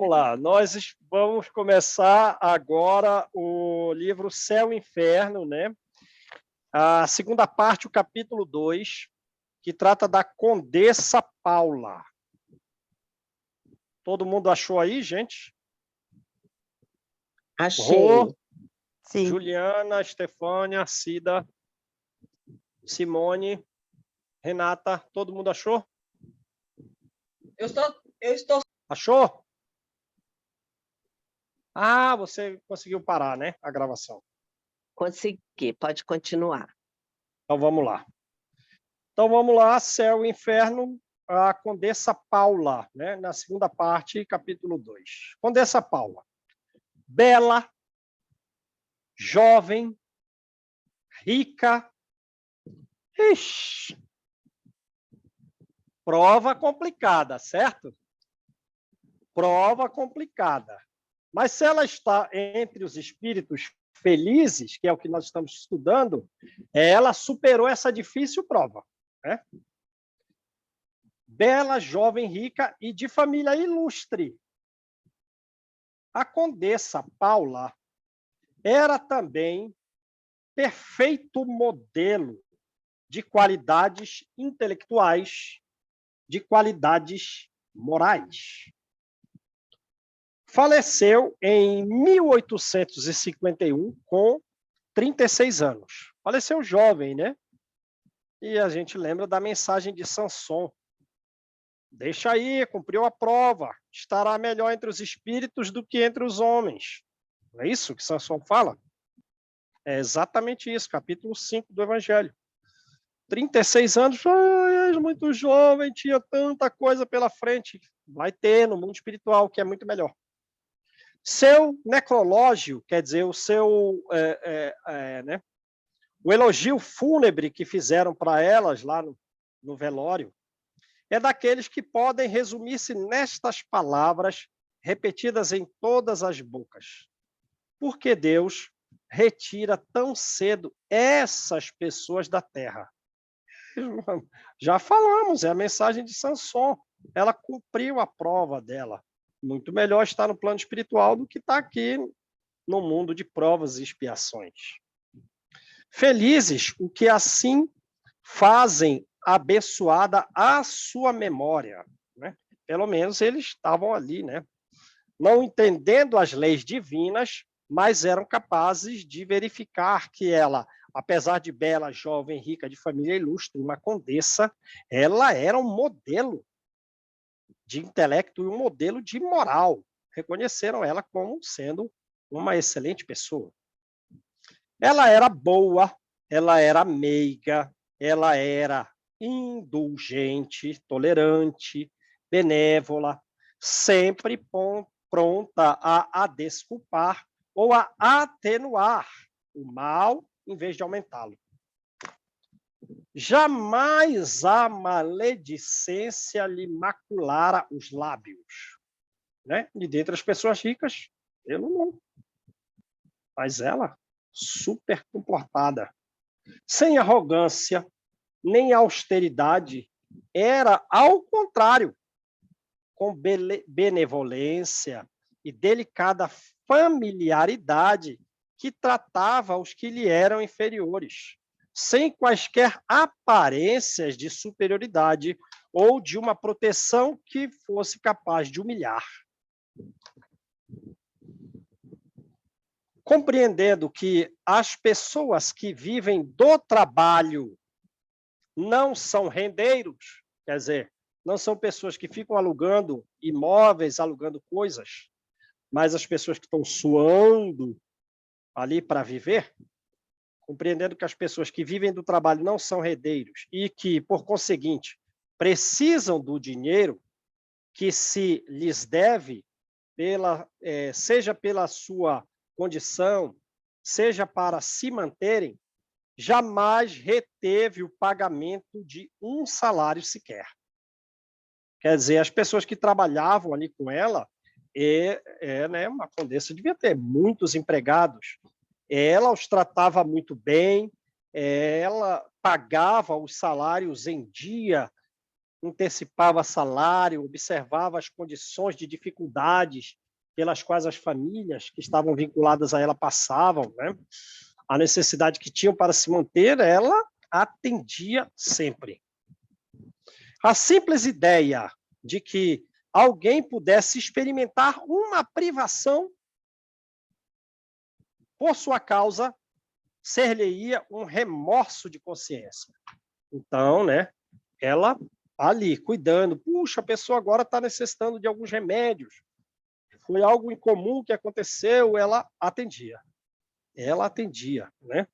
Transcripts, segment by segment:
Vamos lá, vamos começar agora o livro Céu e Inferno, né? A segunda parte, o capítulo 2, que trata da Condessa Paula. Todo mundo achou aí, gente? Achei. Rô, Sim. Juliana, Estefânia, Cida, Simone, Renata, todo mundo achou? Eu estou. Achou? Ah, você conseguiu parar, né? A gravação. Consegui, pode continuar. Então vamos lá. Céu e Inferno, a Condessa Paula, né? Na segunda parte, capítulo 2. Condessa Paula, bela, jovem, rica. Ixi, prova complicada, certo? Prova complicada. Mas se ela está entre os espíritos felizes, que é o que nós estamos estudando, ela superou essa difícil prova, né? Bela, jovem, rica e de família ilustre. A Condessa Paula era também perfeito modelo de qualidades intelectuais, de qualidades morais. Faleceu em 1851 com 36 anos. Faleceu jovem, né? E a gente lembra da mensagem de Samson. Deixa aí, cumpriu a prova. Estará melhor entre os espíritos do que entre os homens. Não é isso que Samson fala? É exatamente isso, capítulo 5 do Evangelho. 36 anos, és muito jovem, tinha tanta coisa pela frente. Vai ter no mundo espiritual, que é muito melhor. Seu necrológio, quer dizer, o seu né, o elogio fúnebre que fizeram para elas lá no velório, é daqueles que podem resumir-se nestas palavras repetidas em todas as bocas. Porque Deus retira tão cedo essas pessoas da terra? Já falamos, é a mensagem de Samson. Ela cumpriu a prova dela. Muito melhor estar no plano espiritual do que estar aqui no mundo de provas e expiações. Felizes o que assim fazem abençoada a sua memória, né? Pelo menos eles estavam ali, né? Não entendendo as leis divinas, mas eram capazes de verificar que ela, apesar de bela, jovem, rica, de família ilustre, uma condessa, ela era um modelo de intelecto e um modelo de moral. Reconheceram ela como sendo uma excelente pessoa. Ela era boa, ela era meiga, ela era indulgente, tolerante, benévola, sempre pronta a desculpar ou a atenuar o mal em vez de aumentá-lo. Jamais a maledicência lhe maculara os lábios, né? E dentre as pessoas ricas, eu não. Mas ela, super comportada, sem arrogância, nem austeridade, era, ao contrário, com benevolência e delicada familiaridade que tratava os que lhe eram inferiores, sem quaisquer aparências de superioridade ou de uma proteção que fosse capaz de humilhar. Compreendendo que as pessoas que vivem do trabalho não são rendeiros, quer dizer, não são pessoas que ficam alugando imóveis, alugando coisas, mas as pessoas que estão suando ali para viver, compreendendo que as pessoas que vivem do trabalho não são rendeiros e que, por conseguinte, precisam do dinheiro que se lhes deve, seja pela sua condição, seja para se manterem, jamais reteve o pagamento de um salário sequer. Quer dizer, as pessoas que trabalhavam ali com ela, né, uma condessa devia ter muitos empregados, ela os tratava muito bem, ela pagava os salários em dia, antecipava salário, observava as condições de dificuldades pelas quais as famílias que estavam vinculadas a ela passavam, né? A necessidade que tinham para se manter, ela atendia sempre. A simples ideia de que alguém pudesse experimentar uma privação por sua causa, ser-lhe-ia um remorso de consciência. Então, né, ela ali, cuidando, puxa, a pessoa agora está necessitando de alguns remédios, foi algo incomum que aconteceu, ela atendia. Ela atendia, né?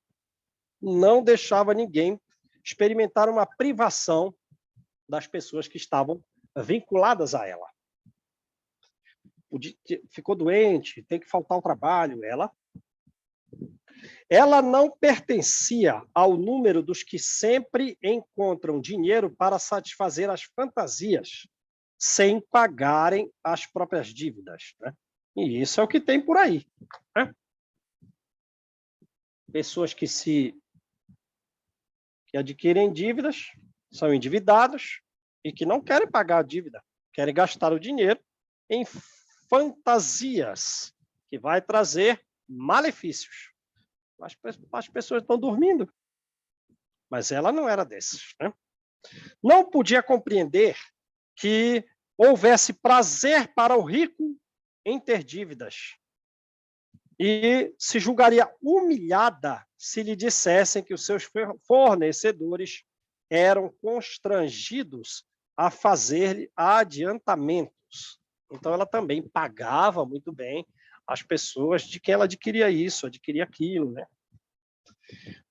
Não deixava ninguém experimentar uma privação das pessoas que estavam vinculadas a ela. Ficou doente, tem que faltar ao trabalho, ela não pertencia ao número dos que sempre encontram dinheiro para satisfazer as fantasias, sem pagarem as próprias dívidas, né? E isso é o que tem por aí, né? Pessoas que adquirem dívidas, são endividados e que não querem pagar a dívida, querem gastar o dinheiro em fantasias que vai trazer malefícios. As pessoas estão dormindo, mas ela não era desses, né? Não podia compreender que houvesse prazer para o rico em ter dívidas e se julgaria humilhada se lhe dissessem que os seus fornecedores eram constrangidos a fazer-lhe adiantamentos. Então, ela também pagava muito bem as pessoas de quem ela adquiria isso, adquiria aquilo, né?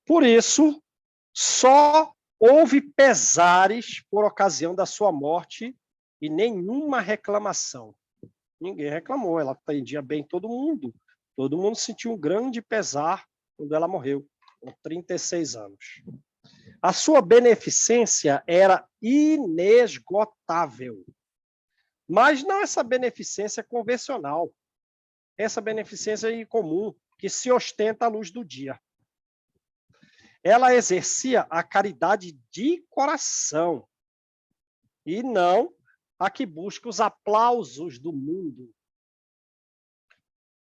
Por isso, só houve pesares por ocasião da sua morte e nenhuma reclamação. Ninguém reclamou, ela atendia bem todo mundo. Todo mundo sentiu um grande pesar quando ela morreu, com 36 anos. A sua beneficência era inesgotável. Mas não essa beneficência convencional, essa beneficência incomum, que se ostenta à luz do dia. Ela exercia a caridade de coração e não a que busca os aplausos do mundo.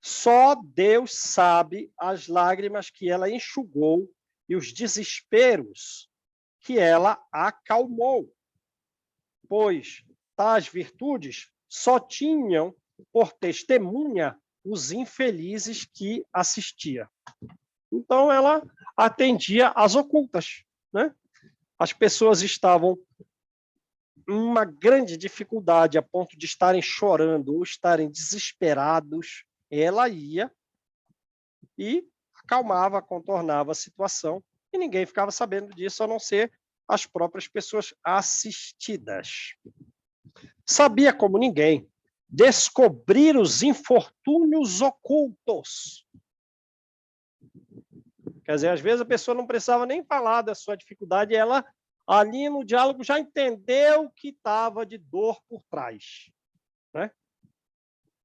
Só Deus sabe as lágrimas que ela enxugou e os desesperos que ela acalmou, pois tais virtudes só tinham por testemunha os infelizes que assistia. Então, ela atendia às ocultas, né? As pessoas estavam em uma grande dificuldade, a ponto de estarem chorando ou estarem desesperados, ela ia e acalmava, contornava a situação, e ninguém ficava sabendo disso, a não ser as próprias pessoas assistidas. Sabia como ninguém descobrir os infortúnios ocultos. Quer dizer, às vezes a pessoa não precisava nem falar da sua dificuldade, ela ali no diálogo já entendeu que estava de dor por trás, né?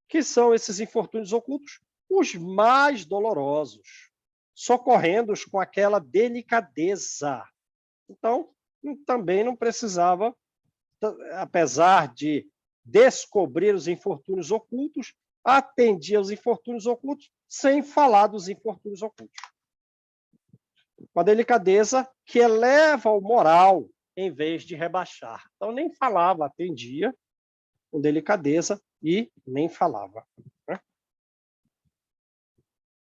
Que são esses infortúnios ocultos? Os mais dolorosos, socorrendo-os com aquela delicadeza. Então, também não precisava, apesar de descobrir os infortúnios ocultos, atendia os infortúnios ocultos sem falar dos infortúnios ocultos. Com a delicadeza que eleva o moral em vez de rebaixar. Então, nem falava, atendia com delicadeza e nem falava, né?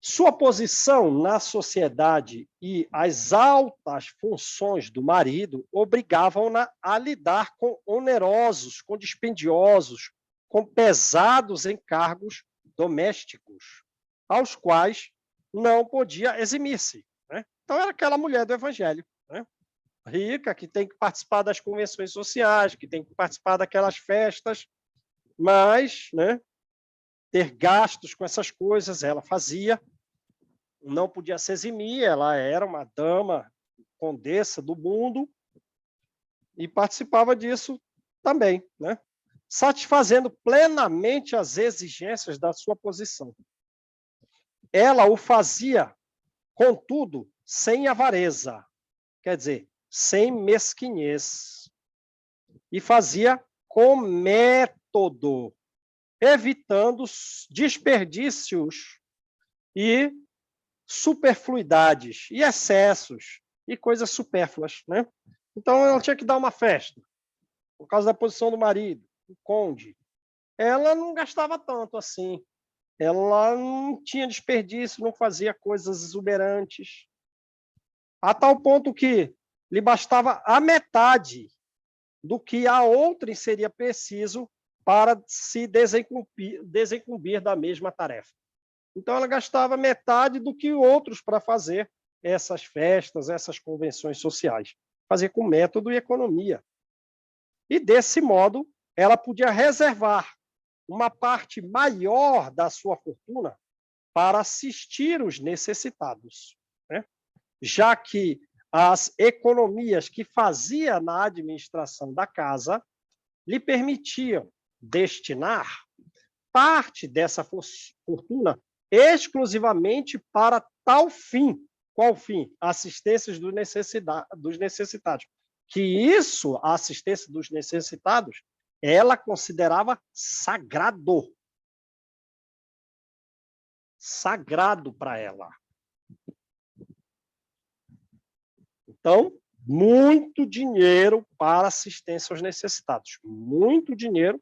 Sua posição na sociedade e as altas funções do marido obrigavam-na a lidar com onerosos, com dispendiosos, com pesados encargos domésticos, aos quais não podia eximir-se, né? Então, era aquela mulher do evangelho, né? Rica, que tem que participar das convenções sociais, que tem que participar daquelas festas, mas, né, ter gastos com essas coisas, ela fazia, não podia se eximir, ela era uma dama, condessa do mundo, e participava disso também, né? Satisfazendo plenamente as exigências da sua posição. Ela o fazia, contudo, sem avareza, quer dizer, sem mesquinhez. e fazia com método, evitando desperdícios e superfluidades, e excessos, e coisas supérfluas, né? Então, ela tinha que dar uma festa, por causa da posição do marido, o conde. Ela não gastava tanto assim. Ela não tinha desperdício, não fazia coisas exuberantes. A tal ponto que lhe bastava a metade do que a outrem seria preciso para se desincumbir da mesma tarefa. Então, ela gastava metade do que outros para fazer essas festas, essas convenções sociais. Fazer com método e economia. E, desse modo, ela podia reservar uma parte maior da sua fortuna para assistir os necessitados, né? Já que as economias que fazia na administração da casa lhe permitiam destinar parte dessa fortuna exclusivamente para tal fim. Qual fim? Assistência dos necessitados. Que isso, a assistência dos necessitados, ela considerava sagrado. Sagrado para ela. Então, muito dinheiro para assistência aos necessitados. Muito dinheiro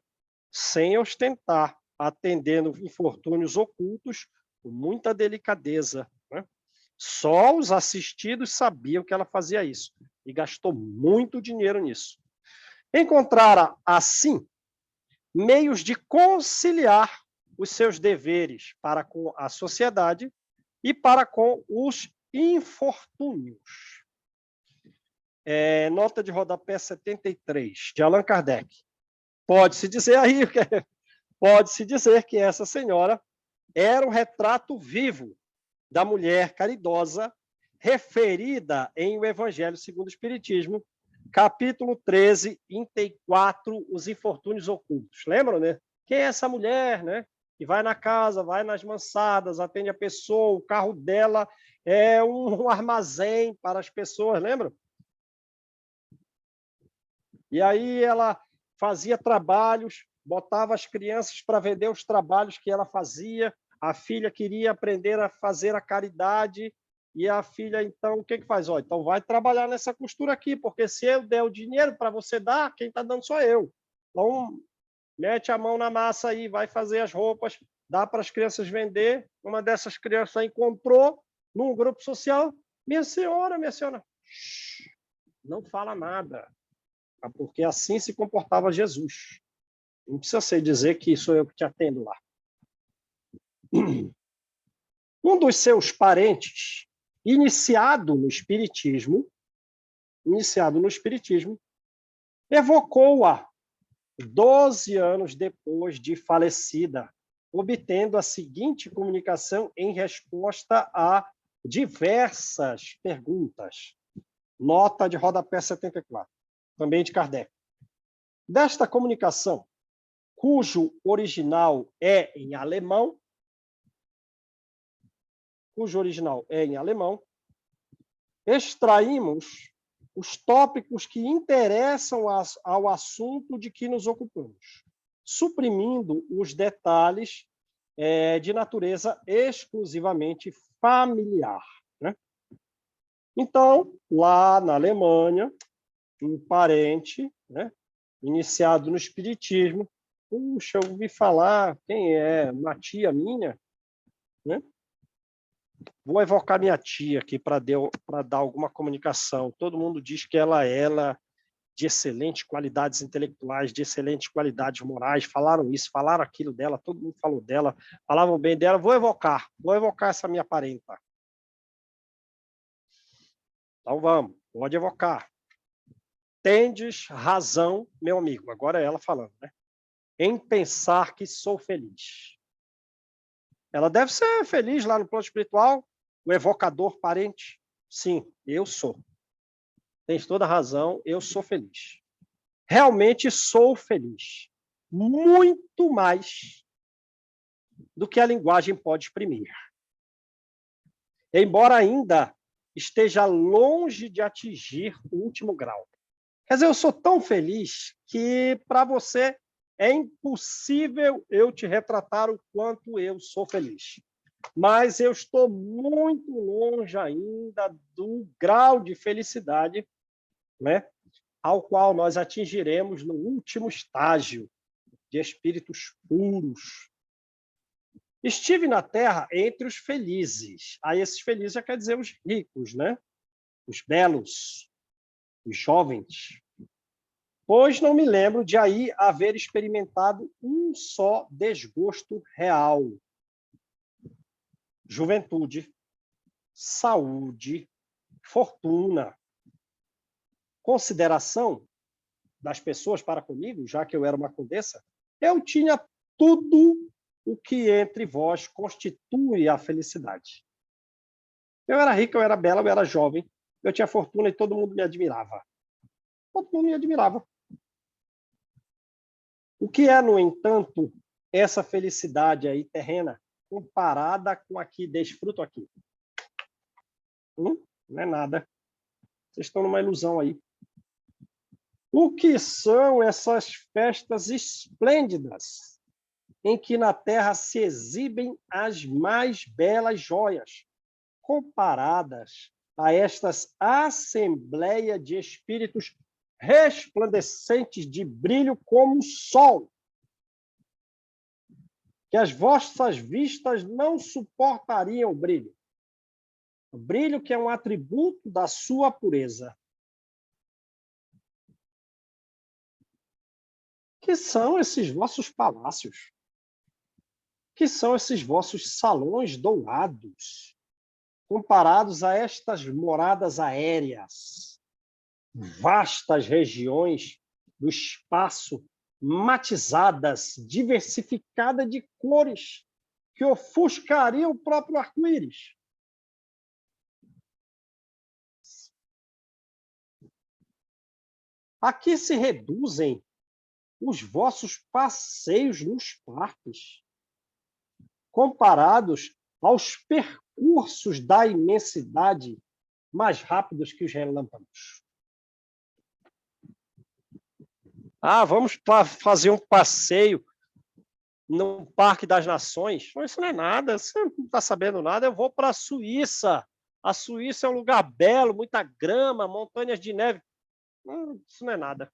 sem ostentar, atendendo infortúnios ocultos com muita delicadeza, né? Só os assistidos sabiam que ela fazia isso e gastou muito dinheiro nisso. Encontrara, assim, meios de conciliar os seus deveres para com a sociedade e para com os infortúnios. Nota de rodapé 73, de Allan Kardec. Pode-se dizer aí, pode-se dizer que essa senhora era o retrato vivo da mulher caridosa referida em O Evangelho segundo o Espiritismo, capítulo 13, item 4, os infortúnios ocultos. Lembram, né? Quem é essa mulher, né? Que vai na casa, vai nas mansardas, atende a pessoa, o carro dela é um armazém para as pessoas, lembram? E aí ela fazia trabalhos, botava as crianças para vender os trabalhos que ela fazia, a filha queria aprender a fazer a caridade, e a filha, então, o que faz? Então vai trabalhar nessa costura aqui, porque se eu der o dinheiro para você dar, quem está dando sou eu. Então, mete a mão na massa aí, vai fazer as roupas, dá para as crianças vender. Uma dessas crianças encontrou num grupo social, minha senhora, não fala nada, porque assim se comportava Jesus. Não precisa ser dizer que sou eu que te atendo lá. Um dos seus parentes, iniciado no Espiritismo, evocou-a 12 anos depois de falecida, obtendo a seguinte comunicação em resposta a diversas perguntas. Nota de rodapé 74, também de Kardec. Desta comunicação, cujo original é em alemão, extraímos os tópicos que interessam ao assunto de que nos ocupamos, suprimindo os detalhes de natureza exclusivamente familiar, né? Então, lá na Alemanha, um parente, né, iniciado no Espiritismo, puxa, eu ouvi falar, quem é? Uma tia minha, né? Vou evocar minha tia aqui para dar alguma comunicação. Todo mundo diz que ela é de excelentes qualidades intelectuais, de excelentes qualidades morais. Falaram isso, falaram aquilo dela, todo mundo falou dela, falavam bem dela. Vou evocar essa minha parenta. Então vamos, pode evocar. Tendes razão, meu amigo. Agora é ela falando, né? Em pensar que sou feliz. Ela deve ser feliz lá no plano espiritual, o evocador parente. Sim, eu sou. Tens toda a razão, eu sou feliz. Realmente sou feliz. Muito mais do que a linguagem pode exprimir. Embora ainda esteja longe de atingir o último grau. Quer dizer, eu sou tão feliz que para você é impossível eu te retratar o quanto eu sou feliz. Mas eu estou muito longe ainda do grau de felicidade, né, ao qual nós atingiremos no último estágio de espíritos puros. Estive na Terra entre os felizes. Aí esses felizes já quer dizer os ricos, né? Os belos, os jovens. Pois não me lembro de aí haver experimentado um só desgosto real. Juventude, saúde, fortuna, consideração das pessoas para comigo, já que eu era uma condessa, eu tinha tudo o que entre vós constitui a felicidade. Eu era rica, eu era bela, eu era jovem, eu tinha fortuna e todo mundo me admirava. Todo mundo me admirava. O que é, no entanto, essa felicidade aí terrena comparada com a que desfruto aqui? Não é nada. Vocês estão numa ilusão aí. O que são essas festas esplêndidas em que na Terra se exibem as mais belas joias, comparadas a estas assembleias de espíritos resplandecentes de brilho como o sol, que as vossas vistas não suportariam o brilho. O brilho que é um atributo da sua pureza. Que são esses vossos palácios? Que são esses vossos salões dourados, comparados a estas moradas aéreas, vastas regiões do espaço, matizadas, diversificadas de cores, que ofuscariam o próprio arco-íris? A que se reduzem os vossos passeios nos parques, comparados aos percursos da imensidade mais rápidos que os relâmpagos? Vamos fazer um passeio no Parque das Nações? Isso não é nada, você não está sabendo nada. Eu vou para a Suíça. A Suíça é um lugar belo, muita grama, montanhas de neve. Isso não é nada.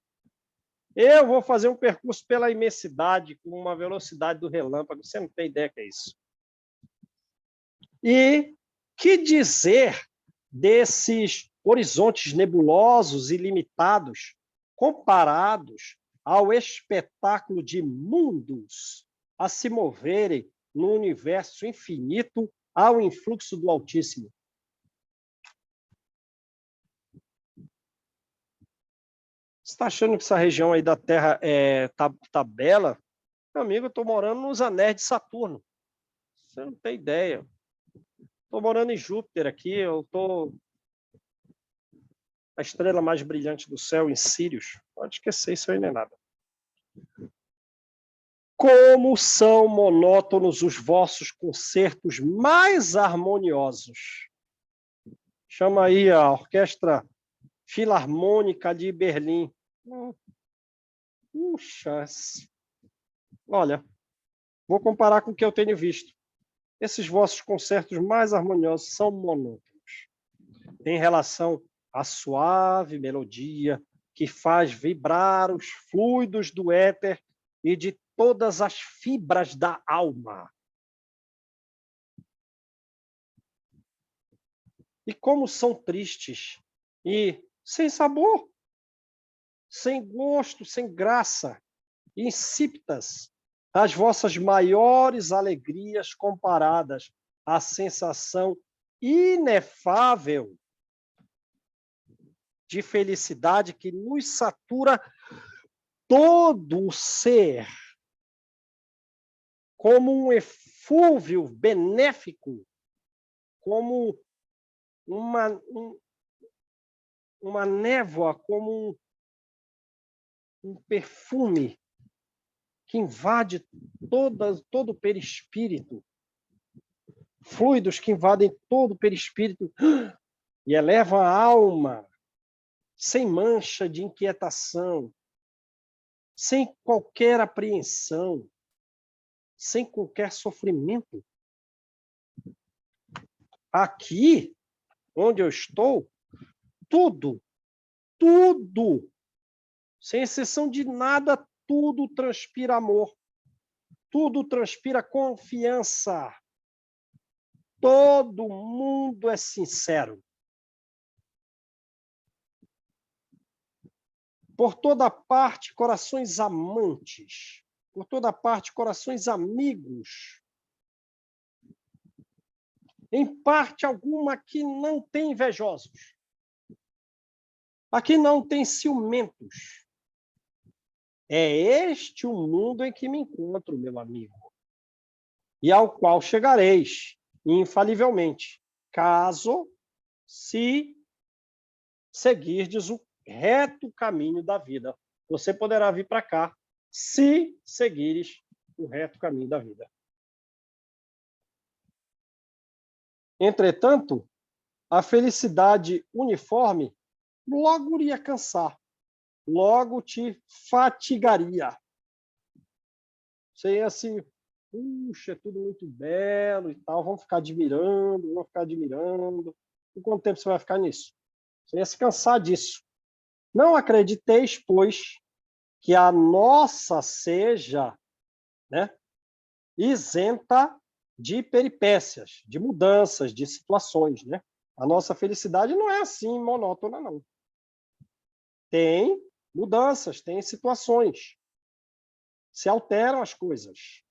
Eu vou fazer um percurso pela imensidade com uma velocidade do relâmpago. Você não tem ideia que é isso. E que dizer desses horizontes nebulosos e limitados comparados ao espetáculo de mundos a se moverem no universo infinito ao influxo do Altíssimo? Você está achando que essa região aí da Terra tá bela? Meu amigo, eu estou morando nos anéis de Saturno. Você não tem ideia. Estou morando em Júpiter aqui, eu estou a estrela mais brilhante do céu, em Sírios. Pode esquecer, isso aí não é nada. Como são monótonos os vossos concertos mais harmoniosos. Chama aí a Orquestra Filarmônica de Berlim. Puxa, olha, vou comparar com o que eu tenho visto. Esses vossos concertos mais harmoniosos são monótonos. Tem relação à suave melodia que faz vibrar os fluidos do éter e de todas as fibras da alma. E como são tristes e sem sabor, sem gosto, sem graça, insípidas as vossas maiores alegrias comparadas à sensação inefável de felicidade que nos satura todo o ser, como um eflúvio benéfico, como uma névoa, como um perfume que invade todo o perispírito, fluidos que invadem todo o perispírito e elevam a alma, sem mancha de inquietação, sem qualquer apreensão, sem qualquer sofrimento. Aqui, onde eu estou, tudo, sem exceção de nada, tudo transpira amor, tudo transpira confiança. Todo mundo é sincero. Por toda parte, corações amantes. Por toda parte, corações amigos. Em parte alguma, aqui não tem invejosos. Aqui não tem ciumentos. É este o mundo em que me encontro, meu amigo, e ao qual chegareis, infalivelmente, caso se seguirdes o reto caminho da vida. Você poderá vir para cá se seguires o reto caminho da vida. Entretanto, a felicidade uniforme logo iria cansar, logo te fatigaria. Você ia assim, puxa, é tudo muito belo e tal, vamos ficar admirando. E quanto tempo você vai ficar nisso? Você ia se cansar disso. Não acrediteis, pois, que a nossa seja, né, isenta de peripécias, de mudanças, de situações, né? A nossa felicidade não é assim monótona, não. Tem mudanças, tem situações. Se alteram as coisas.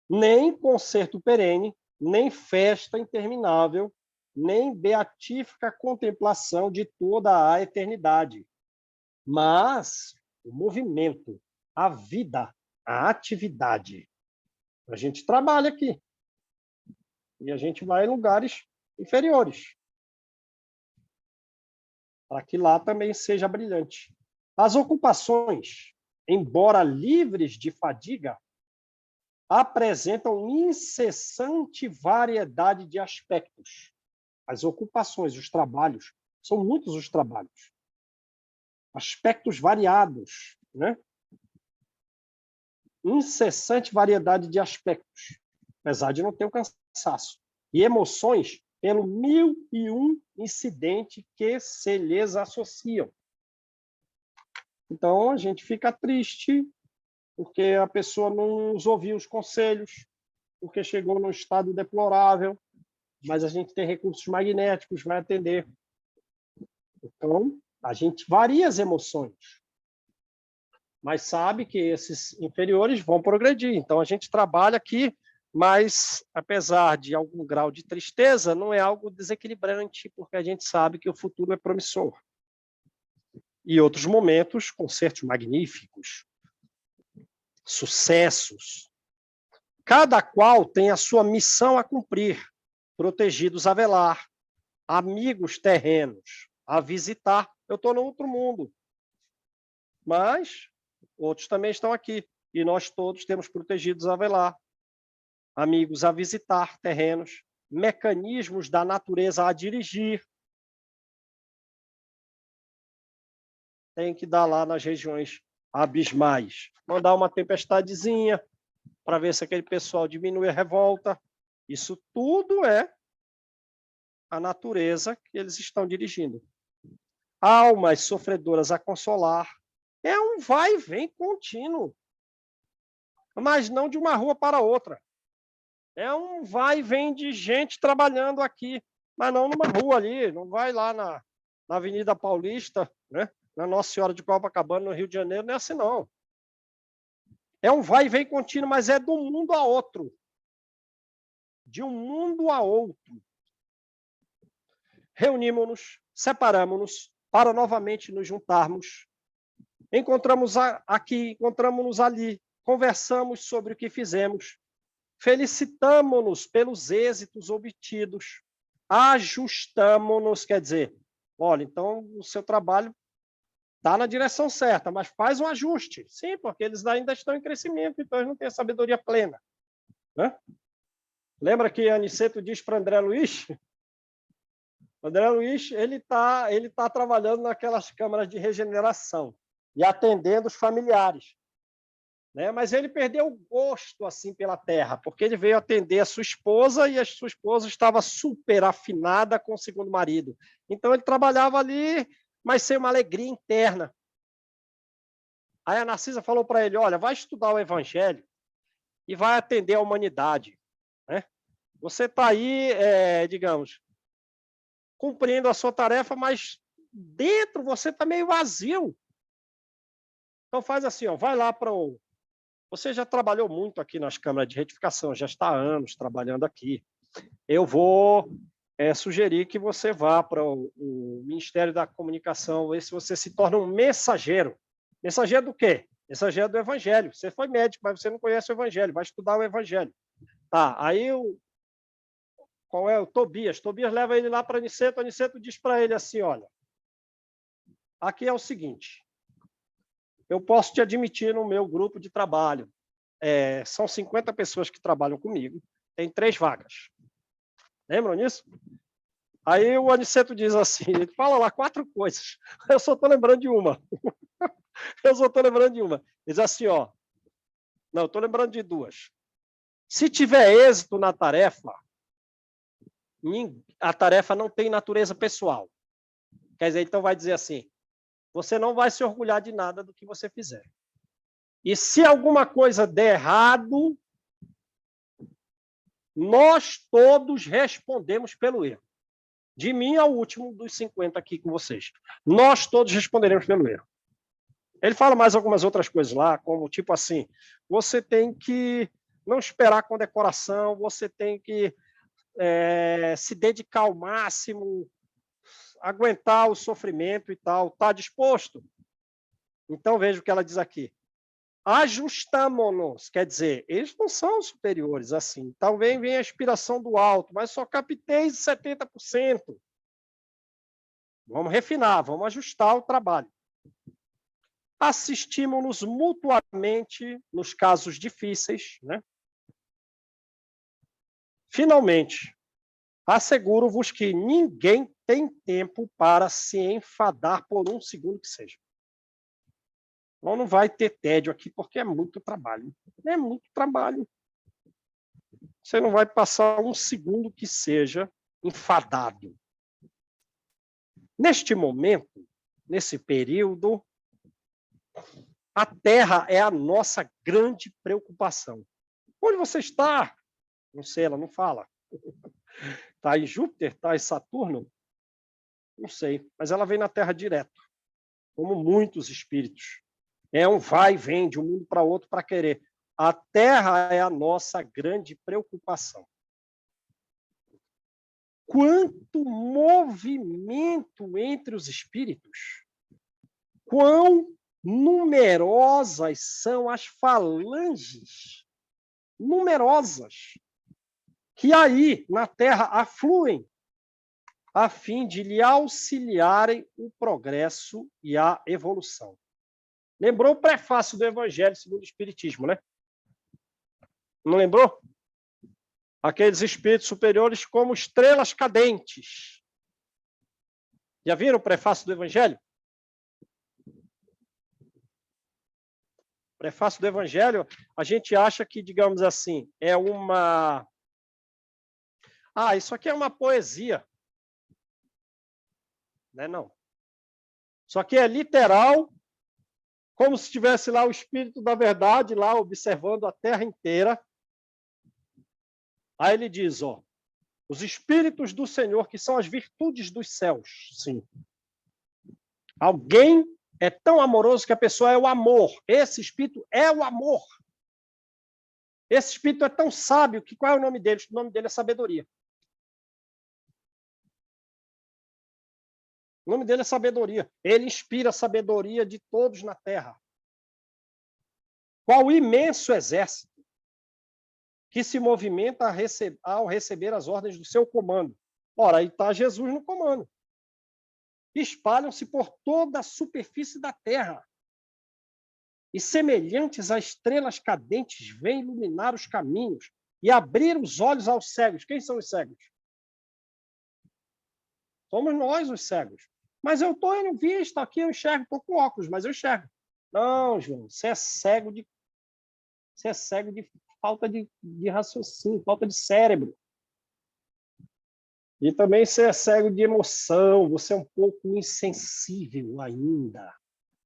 Nem concerto perene, nem festa interminável, nem beatífica contemplação de toda a eternidade. Mas o movimento, a vida, a atividade. A gente trabalha aqui. E a gente vai em lugares inferiores. Para que lá também seja brilhante. As ocupações, embora livres de fadiga, apresentam incessante variedade de aspectos. As ocupações, os trabalhos, são muitos os trabalhos. Aspectos variados, né? Incessante variedade de aspectos, apesar de não ter o cansaço. E emoções pelo 1001 incidente que se lhes associam. Então, a gente fica triste porque a pessoa não nos ouviu os conselhos, porque chegou num estado deplorável, mas a gente tem recursos magnéticos, vai atender. Então, a gente varia as emoções, mas sabe que esses inferiores vão progredir. Então, a gente trabalha aqui, mas, apesar de algum grau de tristeza, não é algo desequilibrante, porque a gente sabe que o futuro é promissor. E outros momentos, concertos magníficos, sucessos. Cada qual tem a sua missão a cumprir, protegidos a velar, amigos terrenos a visitar. Eu estou no outro mundo, mas outros também estão aqui, e nós todos temos protegidos a velar, amigos a visitar terrenos, mecanismos da natureza a dirigir. Tem que dar lá nas regiões abismais. Mandar uma tempestadezinha para ver se aquele pessoal diminui a revolta. Isso tudo é a natureza que eles estão dirigindo. Almas sofredoras a consolar. É um vai e vem contínuo. Mas não de uma rua para outra. É um vai e vem de gente trabalhando aqui, mas não numa rua ali. Não vai lá na Avenida Paulista, né? Na Nossa Senhora de Copacabana, no Rio de Janeiro, não é assim, não. É um vai e vem contínuo, mas é de um mundo a outro. De um mundo a outro. Reunimos-nos, separamos-nos, para novamente nos juntarmos. Encontramos aqui, encontramos-nos ali, conversamos sobre o que fizemos, felicitamo-nos pelos êxitos obtidos, ajustamo-nos, quer dizer, olha, então o seu trabalho está na direção certa, mas faz um ajuste. Sim, porque eles ainda estão em crescimento, então eles não têm a sabedoria plena. Né? Lembra que Aniceto diz para André Luiz? O André Luiz, ele tá trabalhando naquelas câmaras de regeneração e atendendo os familiares, né? Mas ele perdeu o gosto assim pela terra, porque ele veio atender a sua esposa e a sua esposa estava super afinada com o segundo marido. Então ele trabalhava ali, mas sem uma alegria interna. Aí a Narcisa falou para ele: olha, vai estudar o evangelho e vai atender a humanidade, né? Você está aí, digamos, cumprindo a sua tarefa, mas dentro você está meio vazio. Então faz assim, ó, vai lá para o... Você já trabalhou muito aqui nas câmaras de retificação, já está há anos trabalhando aqui. Eu vou sugerir que você vá para o Ministério da Comunicação, ver se você se torna um mensageiro. Mensageiro do quê? Mensageiro do Evangelho. Você foi médico, mas você não conhece o Evangelho, vai estudar o Evangelho. Tá, aí qual é o Tobias? Tobias leva ele lá para Aniceto. Aniceto diz para ele assim: olha, aqui é o seguinte, eu posso te admitir no meu grupo de trabalho. São 50 pessoas que trabalham comigo, tem 3 vagas. Lembram disso? Aí o Aniceto diz assim, ele fala lá 4 coisas, eu só estou lembrando de uma. Ele diz assim, ó, não, estou lembrando de 2. Se tiver êxito na tarefa, a tarefa não tem natureza pessoal. Quer dizer, então vai dizer assim, você não vai se orgulhar de nada do que você fizer. E se alguma coisa der errado, nós todos respondemos pelo erro. De mim ao último dos 50 aqui com vocês. Nós todos responderemos pelo erro. Ele fala mais algumas outras coisas lá, como tipo assim, você tem que não esperar condecoração, você tem que se dedicar ao máximo, aguentar o sofrimento e tal. Está disposto? Então veja o que ela diz aqui. Ajustamo-nos, quer dizer, eles não são superiores assim. Talvez venha a inspiração do alto, mas só captei 70%. Vamos refinar, vamos ajustar o trabalho. Assistimos-nos mutuamente nos casos difíceis, né? Finalmente, asseguro-vos que ninguém tem tempo para se enfadar por um segundo que seja. Então, não vai ter tédio aqui, porque é muito trabalho. É muito trabalho. Você não vai passar um segundo que seja enfadado. Neste momento, nesse período, a Terra é a nossa grande preocupação. Onde você está? Não sei, ela não fala. Está em Júpiter? Está em Saturno? Não sei, mas ela vem na Terra direto, como muitos espíritos. É um vai e vem de um mundo para outro para querer. A Terra é a nossa grande preocupação. Quanto movimento entre os espíritos! Quão numerosas são as falanges, numerosas, que aí na Terra afluem, a fim de lhe auxiliarem o progresso e a evolução. Lembrou o prefácio do Evangelho segundo o Espiritismo, né? Não lembrou? Aqueles espíritos superiores como estrelas cadentes. Já viram o prefácio do Evangelho? O prefácio do Evangelho, a gente acha que, digamos assim, é uma... isso aqui é uma poesia. Não é não. Isso aqui é literal, como se tivesse lá o Espírito da Verdade, lá observando a Terra inteira. Aí ele diz, ó, os Espíritos do Senhor, que são as virtudes dos céus, sim. Alguém é tão amoroso que a pessoa é o amor. Esse Espírito é o amor. Esse Espírito é tão sábio que qual é o nome dele? O nome dele é sabedoria. O nome dele é sabedoria. Ele inspira a sabedoria de todos na Terra. Qual imenso exército que se movimenta ao receber as ordens do seu comando. Ora, aí está Jesus no comando. Espalham-se por toda a superfície da Terra. E semelhantes a estrelas cadentes vêm iluminar os caminhos e abrir os olhos aos cegos. Quem são os cegos? Somos nós os cegos. Mas eu estou em vista aqui, eu enxergo, estou com óculos, mas eu enxergo. Não, João, você é cego de falta de raciocínio, falta de cérebro. E também você é cego de emoção, você é um pouco insensível ainda.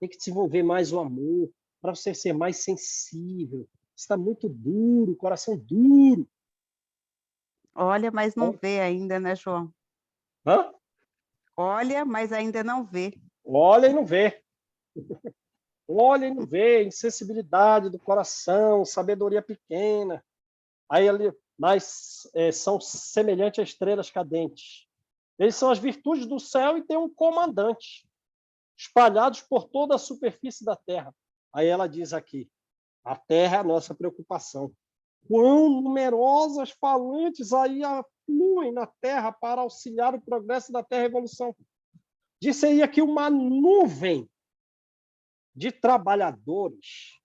Tem que desenvolver mais o amor para você ser mais sensível. Você está muito duro, coração duro. Olha, mas não vê ainda, né, João? Hã? Olha, mas ainda não vê. Olha e não vê. Olha e não vê, insensibilidade do coração, sabedoria pequena. Aí ali, mas são semelhantes a estrelas cadentes. Eles são as virtudes do céu e tem um comandante, espalhados por toda a superfície da terra. Aí ela diz aqui, a terra é a nossa preocupação. Quão numerosas falantes aí afluem na terra para auxiliar o progresso da terra e evolução. Disse aí aqui uma nuvem de trabalhadores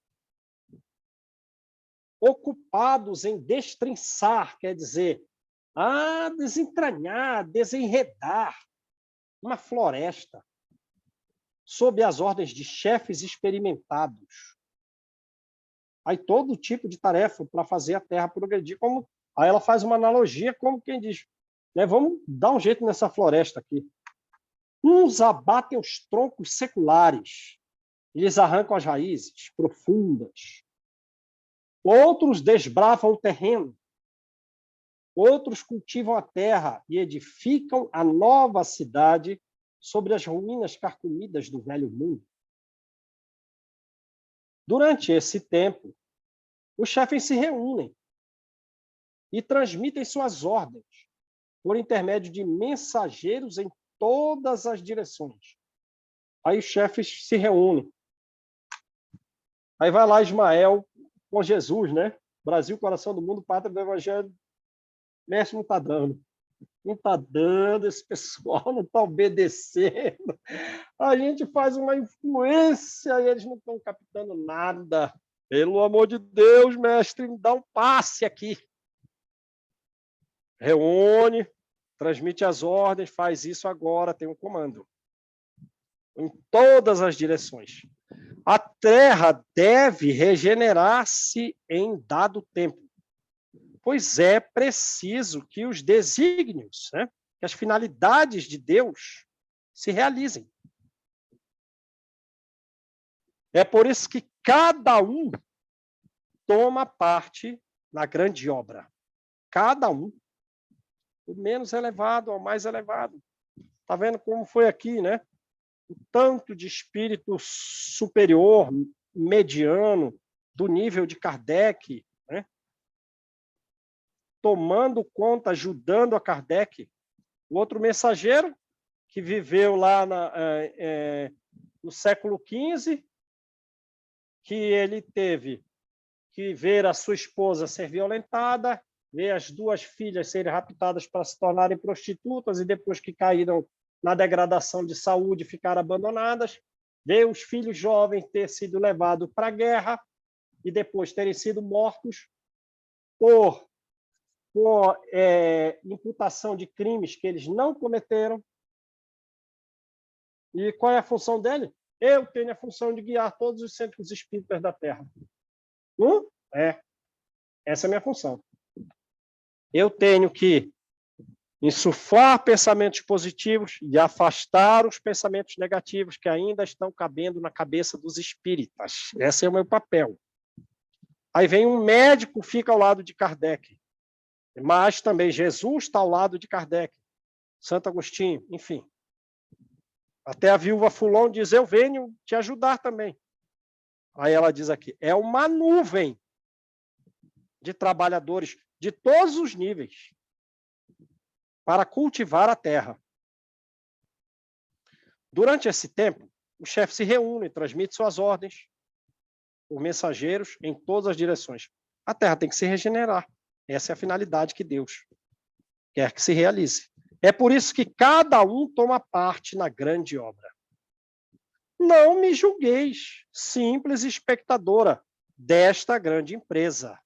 ocupados em destrinçar, quer dizer, desentranhar, desenredar uma floresta sob as ordens de chefes experimentados. Aí todo tipo de tarefa para fazer a terra progredir. Aí ela faz uma analogia como quem diz, né, vamos dar um jeito nessa floresta aqui. Uns abatem os troncos seculares, eles arrancam as raízes profundas. Outros desbravam o terreno. Outros cultivam a terra e edificam a nova cidade sobre as ruínas carcomidas do velho mundo. Durante esse tempo, os chefes se reúnem e transmitem suas ordens por intermédio de mensageiros em todas as direções. Aí os chefes se reúnem. Aí vai lá Ismael com Jesus, né? Brasil, coração do mundo, pátria do evangelho. Mestre, não está dando. Não está dando, esse pessoal não está obedecendo. A gente faz uma influência e eles não estão captando nada. Pelo amor de Deus, mestre, me dá um passe aqui. Reúne, transmite as ordens, faz isso agora, tem um comando. Em todas as direções. A terra deve regenerar-se em dado tempo, pois é preciso que os desígnios, né, que as finalidades de Deus se realizem. É por isso que cada um toma parte na grande obra. Cada um. Do menos elevado ao mais elevado. Está vendo como foi aqui, né? O tanto de espírito superior, mediano, do nível de Kardec, né? Tomando conta, ajudando a Kardec. O outro mensageiro, que viveu lá no século XV, que ele teve que ver a sua esposa ser violentada, ver as duas filhas serem raptadas para se tornarem prostitutas e depois que caíram na degradação de saúde ficaram abandonadas, ver os filhos jovens ter sido levados para a guerra e depois terem sido mortos por imputação de crimes que eles não cometeram. E qual é a função dele? Eu tenho a função de guiar todos os centros espíritas da Terra. Essa é a minha função. Eu tenho que insuflar pensamentos positivos e afastar os pensamentos negativos que ainda estão cabendo na cabeça dos espíritas. Esse é o meu papel. Aí vem um médico, fica ao lado de Kardec. Mas também Jesus está ao lado de Kardec. Santo Agostinho, enfim. Até a viúva Fulon diz, eu venho te ajudar também. Aí ela diz aqui, é uma nuvem de trabalhadores de todos os níveis para cultivar a terra. Durante esse tempo, o chefe se reúne, transmite suas ordens por mensageiros em todas as direções. A terra tem que se regenerar. Essa é a finalidade que Deus quer que se realize. É por isso que cada um toma parte na grande obra. Não me julgueis, simples espectadora desta grande empresa.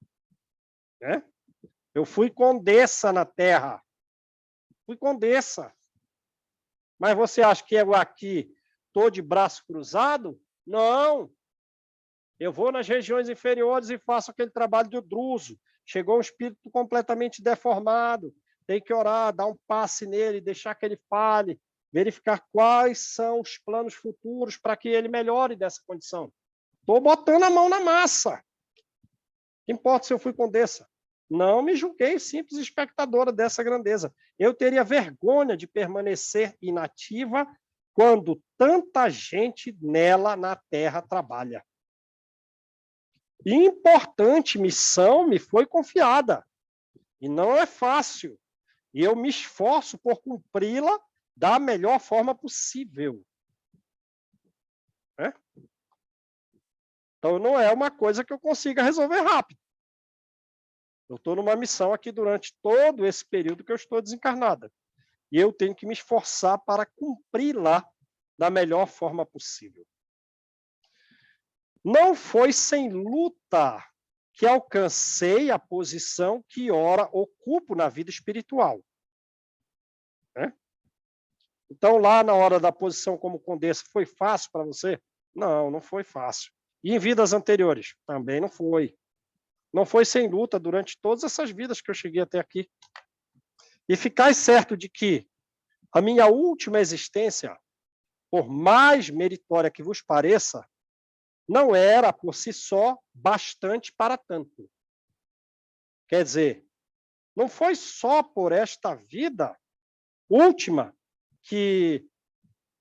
Né? Eu fui condessa na terra. Fui condessa. Mas você acha que eu aqui estou de braço cruzado? Não. Eu vou nas regiões inferiores e faço aquele trabalho de druso. Chegou um espírito completamente deformado. Tem que orar, dar um passe nele, deixar que ele fale, verificar quais são os planos futuros para que ele melhore dessa condição. Estou botando a mão na massa. Não importa se eu fui condessa. Não me julguei simples espectadora dessa grandeza. Eu teria vergonha de permanecer inativa quando tanta gente nela na Terra trabalha. Importante missão me foi confiada. E não é fácil. E eu me esforço por cumpri-la da melhor forma possível. Né? Então, não é uma coisa que eu consiga resolver rápido. Eu estou numa missão aqui durante todo esse período que eu estou desencarnada. E eu tenho que me esforçar para cumpri-la da melhor forma possível. Não foi sem luta que alcancei a posição que ora ocupo na vida espiritual. Né? Então, lá na hora da posição como condessa, foi fácil para você? Não, não foi fácil. E em vidas anteriores? Também não foi. Não foi sem luta durante todas essas vidas que eu cheguei até aqui. E ficais certo de que a minha última existência, por mais meritória que vos pareça, não era, por si só, bastante para tanto. Quer dizer, não foi só por esta vida última que,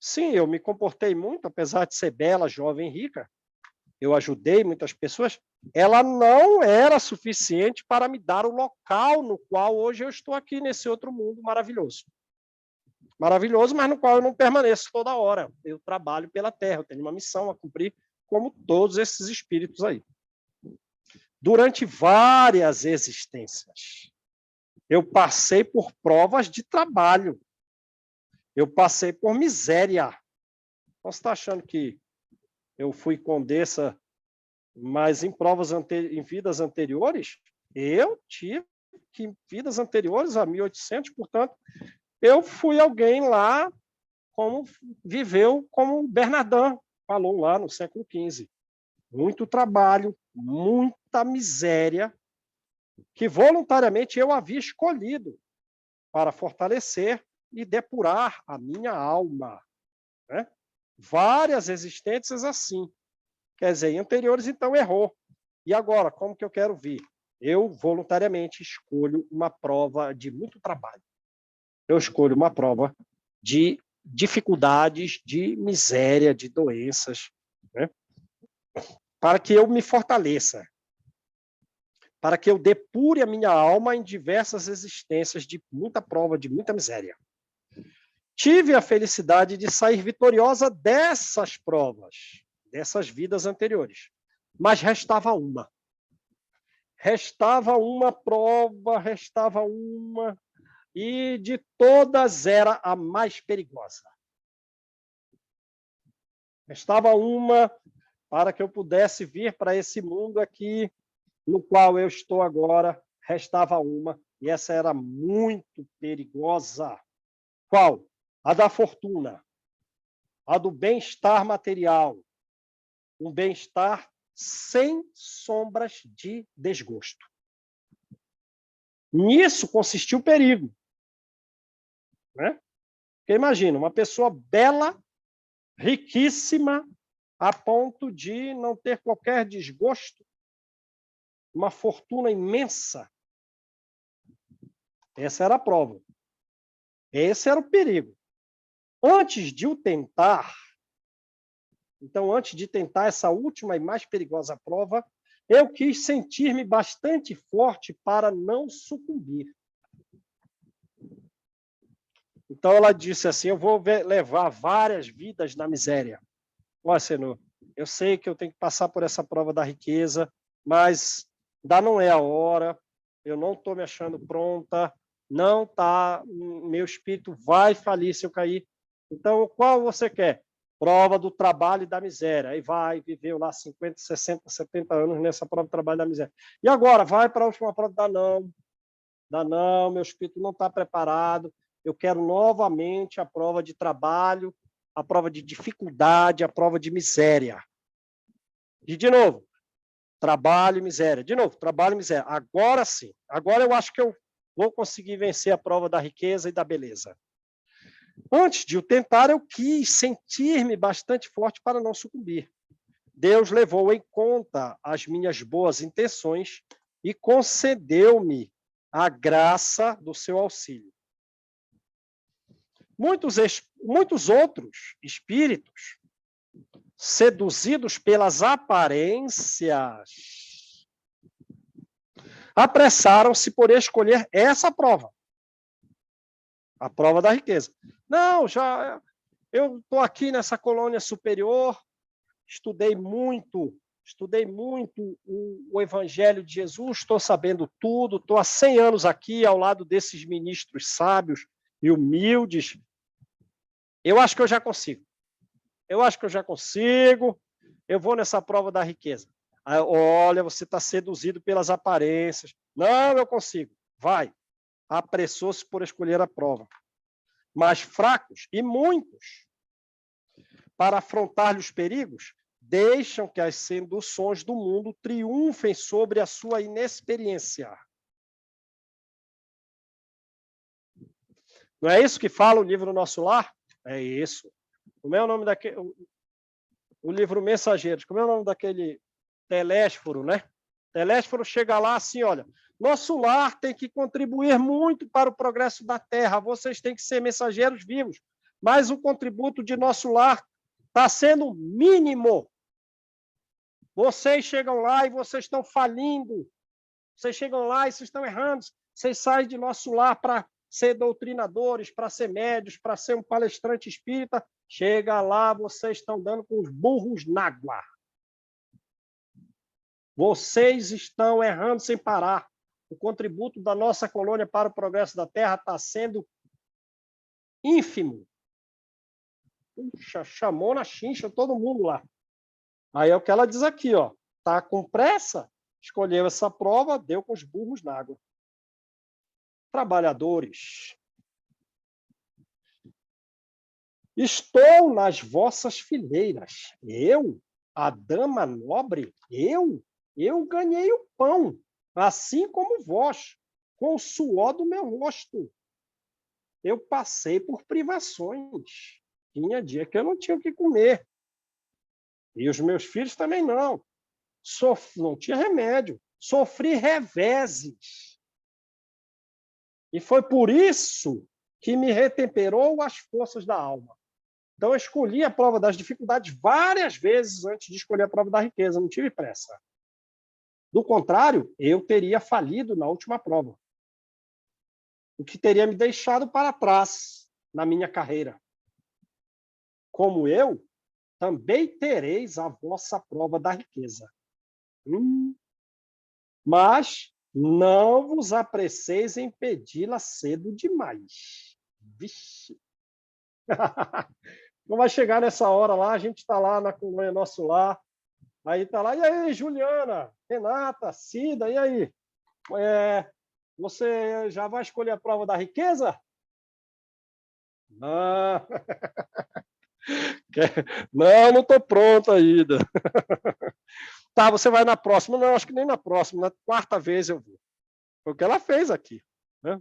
sim, eu me comportei muito, apesar de ser bela, jovem, rica, eu ajudei muitas pessoas, ela não era suficiente para me dar o local no qual hoje eu estou aqui, nesse outro mundo maravilhoso. Maravilhoso, mas no qual eu não permaneço toda hora. Eu trabalho pela Terra, eu tenho uma missão a cumprir, como todos esses espíritos aí. Durante várias existências, eu passei por provas de trabalho. Eu passei por miséria. Você está achando que eu fui condessa, mas em em vidas anteriores, eu tive que, em vidas anteriores, a 1800, portanto, eu fui alguém lá, como viveu como Bernardin falou lá no século XV. Muito trabalho, muita miséria, que voluntariamente eu havia escolhido para fortalecer e depurar a minha alma. Né? Várias existências assim. Quer dizer, em anteriores, então, errou. E agora, como que eu quero vir? Eu, voluntariamente, escolho uma prova de muito trabalho. Eu escolho uma prova de dificuldades, de miséria, de doenças, né? Para que eu me fortaleça, para que eu depure a minha alma em diversas existências de muita prova, de muita miséria. Tive a felicidade de sair vitoriosa dessas provas, dessas vidas anteriores, mas restava uma. Restava uma prova, restava uma, e de todas era a mais perigosa. Restava uma para que eu pudesse vir para esse mundo aqui, no qual eu estou agora, restava uma, e essa era muito perigosa. Qual? A da fortuna, a do bem-estar material, um bem-estar sem sombras de desgosto. Nisso consistia o perigo. Né? Porque imagina, uma pessoa bela, riquíssima, a ponto de não ter qualquer desgosto, uma fortuna imensa. Essa era a prova. Esse era o perigo. Antes de o tentar, então, antes de tentar essa última e mais perigosa prova, eu quis sentir-me bastante forte para não sucumbir. Então, ela disse assim, eu vou levar várias vidas na miséria. Olha, Senhor, eu sei que eu tenho que passar por essa prova da riqueza, mas ainda não é a hora, eu não estou me achando pronta, não está, meu espírito vai falir se eu cair. Então, qual você quer? Prova do trabalho e da miséria. Aí vai, viveu lá 50, 60, 70 anos nessa prova do trabalho e da miséria. E agora, vai para a última prova, dá não, meu espírito não está preparado, eu quero novamente a prova de trabalho, a prova de dificuldade, a prova de miséria. E, de novo, trabalho e miséria. De novo, trabalho e miséria. Agora sim. Agora eu acho que eu vou conseguir vencer a prova da riqueza e da beleza. Antes de o tentar, eu quis sentir-me bastante forte para não sucumbir. Deus levou em conta as minhas boas intenções e concedeu-me a graça do seu auxílio. Muitos outros espíritos, seduzidos pelas aparências, apressaram-se por escolher essa prova, a prova da riqueza. Não, eu estou aqui nessa colônia superior, estudei muito o Evangelho de Jesus, estou sabendo tudo, estou há 100 anos aqui ao lado desses ministros sábios e humildes. Eu acho que eu já consigo. Eu vou nessa prova da riqueza. Aí, olha, você está seduzido pelas aparências. Não, eu consigo. Vai. Apressou-se por escolher a prova. Mas fracos, e muitos, para afrontar-lhe os perigos, deixam que as seduções do mundo triunfem sobre a sua inexperiência. Não é isso que fala o livro Nosso Lar? É isso. Como é o nome daquele... O livro Mensageiros. Como é o nome daquele Telésforo, né? Telésforo chega lá assim, olha, nosso lar tem que contribuir muito para o progresso da Terra, vocês têm que ser mensageiros vivos, mas o contributo de nosso lar está sendo mínimo. Vocês chegam lá e vocês estão falindo. Vocês chegam lá e vocês estão errando. Vocês saem de nosso lar para ser doutrinadores, para ser médios, para ser um palestrante espírita. Chega lá, vocês estão dando com os burros na água. Vocês estão errando sem parar. O contributo da nossa colônia para o progresso da Terra está sendo ínfimo. Puxa, chamou na chincha todo mundo lá. Aí é o que ela diz aqui, ó. Tá com pressa, escolheu essa prova, deu com os burros na água. Trabalhadores, estou nas vossas fileiras. Eu, a dama nobre, eu ganhei o pão, assim como vós, com o suor do meu rosto. Eu passei por privações. Tinha dia que eu não tinha o que comer. E os meus filhos também não. Não tinha remédio. Sofri reveses. E foi por isso que me retemperou as forças da alma. Então, eu escolhi a prova das dificuldades várias vezes antes de escolher a prova da riqueza. Não tive pressa. Do contrário, eu teria falido na última prova. O que teria me deixado para trás na minha carreira. Como eu, também tereis a vossa prova da riqueza. Mas não vos apresseis em pedi-la cedo demais. Vixe! Não vai chegar nessa hora lá, a gente está lá na colônia Nosso Lar, aí está lá, e aí, Juliana, Renata, Cida, e aí? Você já vai escolher a prova da riqueza? Não, não estou pronto ainda. Tá, você vai na próxima. Não, acho que nem na próxima, na quarta vez eu vou. Foi o que ela fez aqui. Né?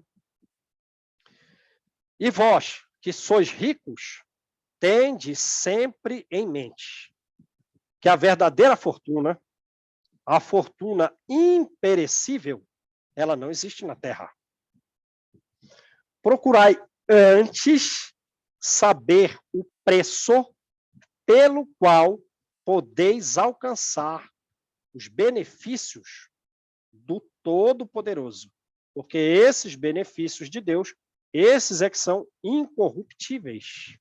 E vós, que sois ricos, tende sempre em mente que a verdadeira fortuna, a fortuna imperecível, ela não existe na Terra. Procurai antes saber o preço pelo qual podeis alcançar os benefícios do Todo-Poderoso. Porque esses benefícios de Deus, esses é que são incorruptíveis.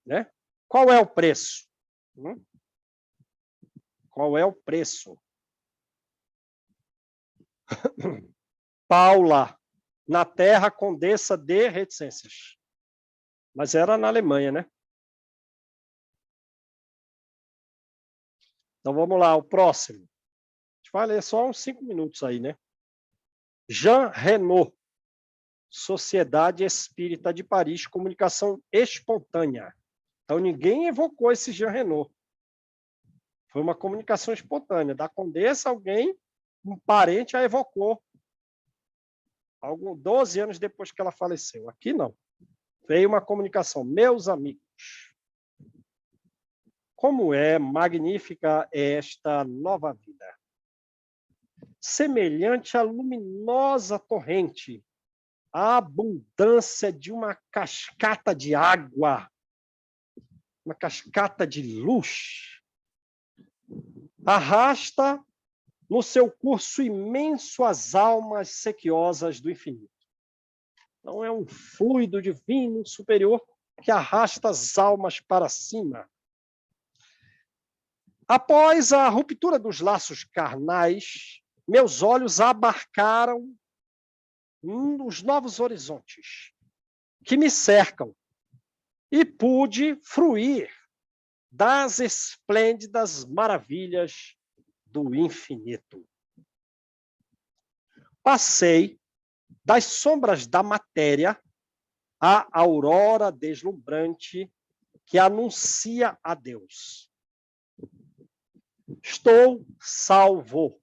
Né? Qual é o preço? Qual é o preço? Paula, na terra condessa de reticências. Mas era na Alemanha, né? Então vamos lá, o próximo. A gente vai ler só uns 5 minutos aí, né? Jean Renaud, Sociedade Espírita de Paris, Comunicação Espontânea. Então, ninguém evocou esse Jean Renaud. Foi uma comunicação espontânea. Da Condessa, alguém, um parente, a evocou. 12 anos depois que ela faleceu. Aqui, não. Veio uma comunicação. Meus amigos, como é magnífica esta nova vida. Semelhante à luminosa torrente, a abundância de uma cascata de água, uma cascata de luz, arrasta no seu curso imenso as almas sequiosas do infinito. Então, é um fluido divino superior que arrasta as almas para cima. Após a ruptura dos laços carnais, meus olhos abarcaram os novos horizontes que me cercam e pude fruir das esplêndidas maravilhas do infinito. Passei das sombras da matéria à aurora deslumbrante que anuncia a Deus. Estou salvo.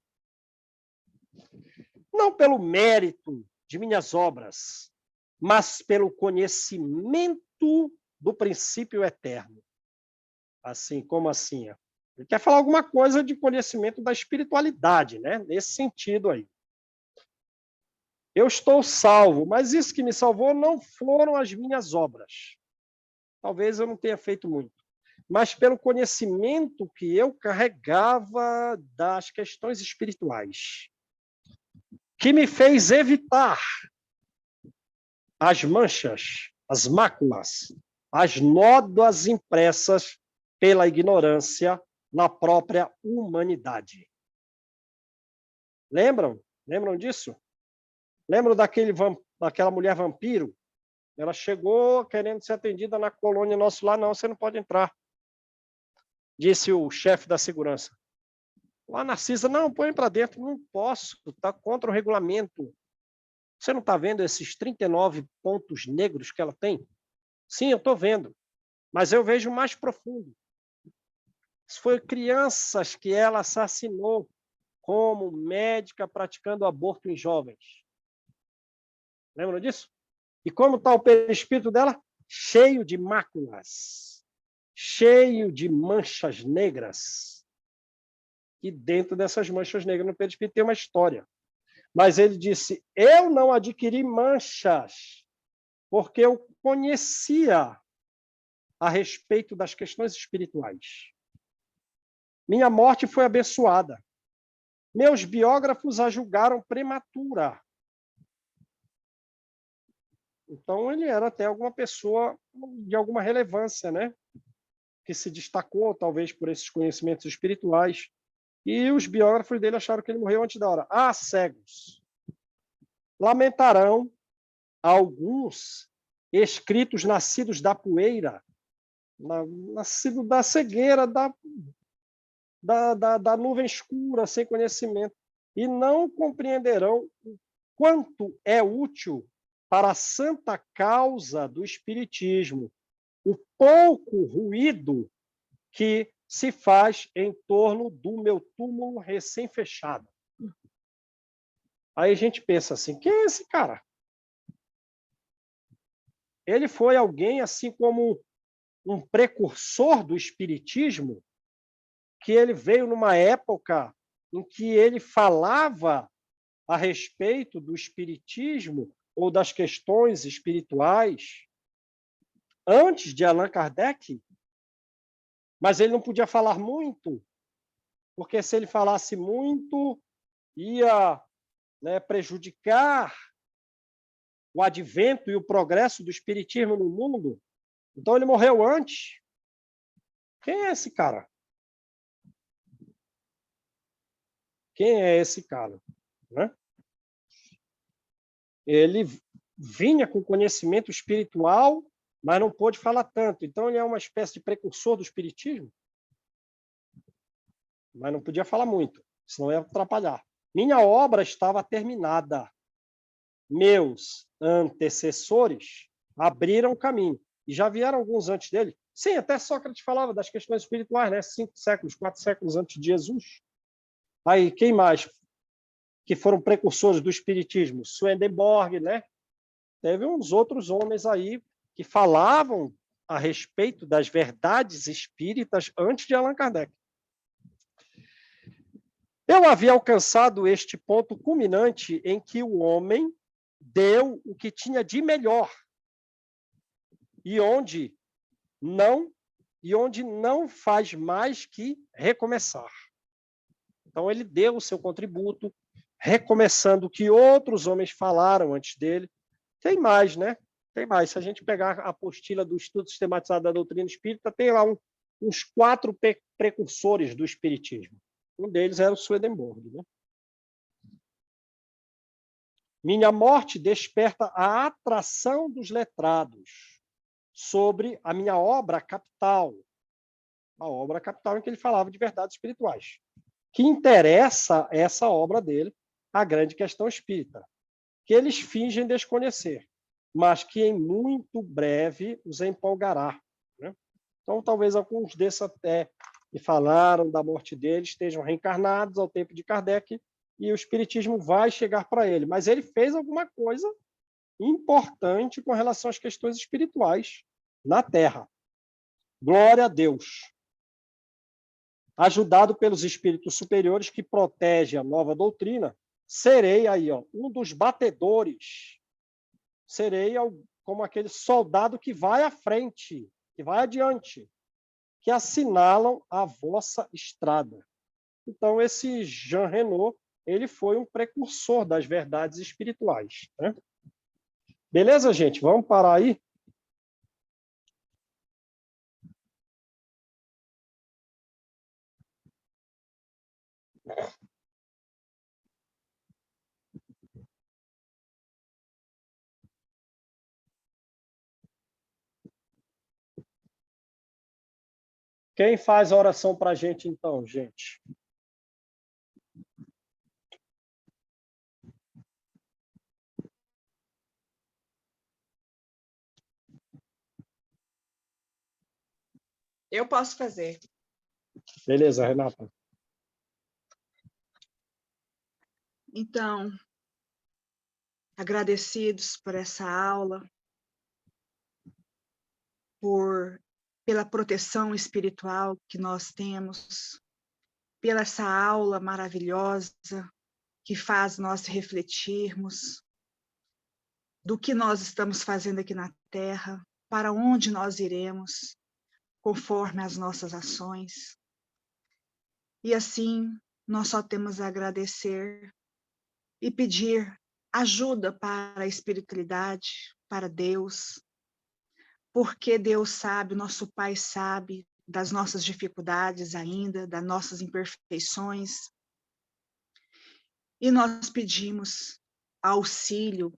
Não pelo mérito de minhas obras, mas pelo conhecimento do princípio eterno. Assim, como assim? Ele quer falar alguma coisa de conhecimento da espiritualidade, né? Nesse sentido aí. Eu estou salvo, mas isso que me salvou não foram as minhas obras. Talvez eu não tenha feito muito, mas pelo conhecimento que eu carregava das questões espirituais, que me fez evitar as manchas, as máculas, as nódoas impressas pela ignorância na própria humanidade. Lembram? Lembram disso? Lembram daquela mulher vampiro? Ela chegou querendo ser atendida na colônia nosso lá, não, você não pode entrar. Disse o chefe da segurança. A Narcisa, não, põe para dentro. Não posso, está contra o regulamento. Você não está vendo esses 39 pontos negros que ela tem? Sim, eu estou vendo, mas eu vejo mais profundo. Foi crianças que ela assassinou como médica praticando aborto em jovens. Lembram disso? E como está o perispírito dela? Cheio de máculas, cheio de manchas negras. E dentro dessas manchas negras no perispírito tem uma história. Mas ele disse, eu não adquiri manchas, porque eu conhecia a respeito das questões espirituais. Minha morte foi abençoada. Meus biógrafos a julgaram prematura. Então, ele era até alguma pessoa de alguma relevância, né? Que se destacou, talvez, por esses conhecimentos espirituais. E os biógrafos dele acharam que ele morreu antes da hora. Ah, cegos! Lamentarão alguns escritos nascidos da poeira, nascidos da cegueira, da nuvem escura, sem conhecimento, e não compreenderão o quanto é útil para a santa causa do espiritismo o pouco ruído que se faz em torno do meu túmulo recém-fechado. Aí a gente pensa assim, quem é esse cara? Ele foi alguém, assim como um precursor do espiritismo, que ele veio numa época em que ele falava a respeito do espiritismo ou das questões espirituais antes de Allan Kardec, mas ele não podia falar muito, porque se ele falasse muito, ia, né, prejudicar o advento e o progresso do espiritismo no mundo. Então ele morreu antes. Quem é esse cara? Quem é esse cara? Né? Ele vinha com conhecimento espiritual, mas não pôde falar tanto. Então ele é uma espécie de precursor do espiritismo, mas não podia falar muito, senão ia atrapalhar. Minha obra estava terminada. meus antecessores abriram caminho. E já vieram alguns antes dele. Sim, até Sócrates falava das questões espirituais, né? 5 séculos, 4 séculos antes de Jesus. Aí, quem mais que foram precursores do espiritismo? Swedenborg, né? Teve uns outros homens aí que falavam a respeito das verdades espíritas antes de Allan Kardec. Eu havia alcançado este ponto culminante em que o homem deu o que tinha de melhor e onde não faz mais que recomeçar. Então ele deu o seu contributo, recomeçando o que outros homens falaram antes dele. Tem mais, né? Tem mais. Se a gente pegar a apostila do Estudo Sistematizado da Doutrina Espírita, tem lá uns 4 precursores do Espiritismo. Um deles era o Swedenborg, né? Minha morte desperta a atração dos letrados sobre a minha obra capital. A obra capital em que ele falava de verdades espirituais. Que interessa essa obra dele, a grande questão espírita, que eles fingem desconhecer, mas que em muito breve os empolgará. Né? Então, talvez alguns desses até que falaram da morte dele estejam reencarnados ao tempo de Kardec e o espiritismo vai chegar para ele. Mas ele fez alguma coisa importante com relação às questões espirituais na Terra. Glória a Deus. Ajudado pelos espíritos superiores que protegem a nova doutrina, serei aí, um dos batedores. Serei como aquele soldado que vai à frente, que vai adiante, que assinalam a vossa estrada. Então, esse Jean Renault, ele foi um precursor das verdades espirituais. Né? Beleza, gente? Vamos parar aí? Quem faz a oração para a gente, então, gente? Eu posso fazer. Beleza, Renata. Então, agradecidos por essa aula, pela proteção espiritual que nós temos, pela essa aula maravilhosa que faz nós refletirmos do que nós estamos fazendo aqui na Terra, para onde nós iremos, conforme as nossas ações. E assim, nós só temos a agradecer e pedir ajuda para a espiritualidade, para Deus, porque Deus sabe, nosso Pai sabe das nossas dificuldades ainda, das nossas imperfeições. E nós pedimos auxílio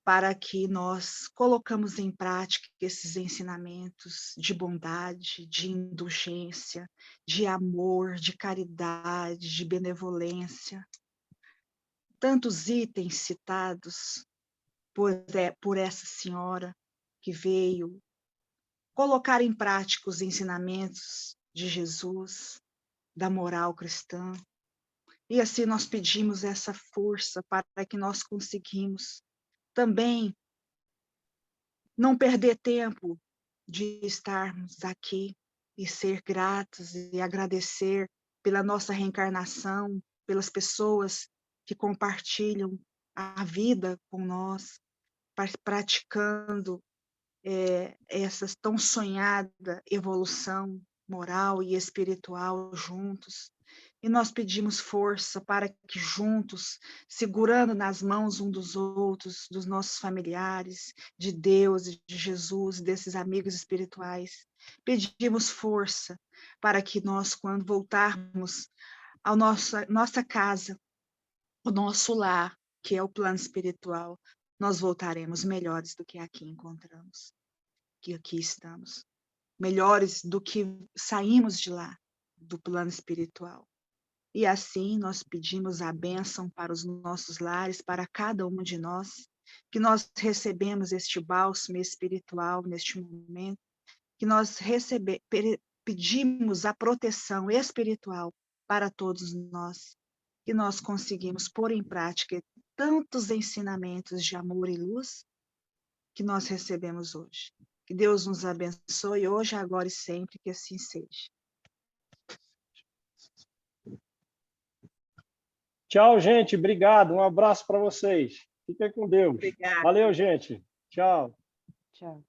para que nós colocamos em prática esses ensinamentos de bondade, de indulgência, de amor, de caridade, de benevolência. Tantos itens citados por essa senhora que veio colocar em prática os ensinamentos de Jesus, da moral cristã. E assim nós pedimos essa força para que nós conseguimos também não perder tempo de estarmos aqui e ser gratos e agradecer pela nossa reencarnação, pelas pessoas que compartilham a vida com nós, praticando essa tão sonhada evolução moral e espiritual juntos. E nós pedimos força para que juntos, segurando nas mãos um dos outros, dos nossos familiares, de Deus, de Jesus, desses amigos espirituais, pedimos força para que nós, quando voltarmos à nossa casa, o nosso lar, que é o plano espiritual, nós voltaremos melhores do que aqui encontramos, que aqui estamos, melhores do que saímos de lá, do plano espiritual. E assim nós pedimos a bênção para os nossos lares, para cada um de nós, que nós recebemos este bálsamo espiritual neste momento, que nós pedimos a proteção espiritual para todos nós, que nós conseguimos pôr em prática tantos ensinamentos de amor e luz que nós recebemos hoje. Que Deus nos abençoe hoje, agora e sempre, que assim seja. Tchau, gente. Obrigado. Um abraço para vocês. Fiquem com Deus. Obrigada. Valeu, gente. Tchau. Tchau.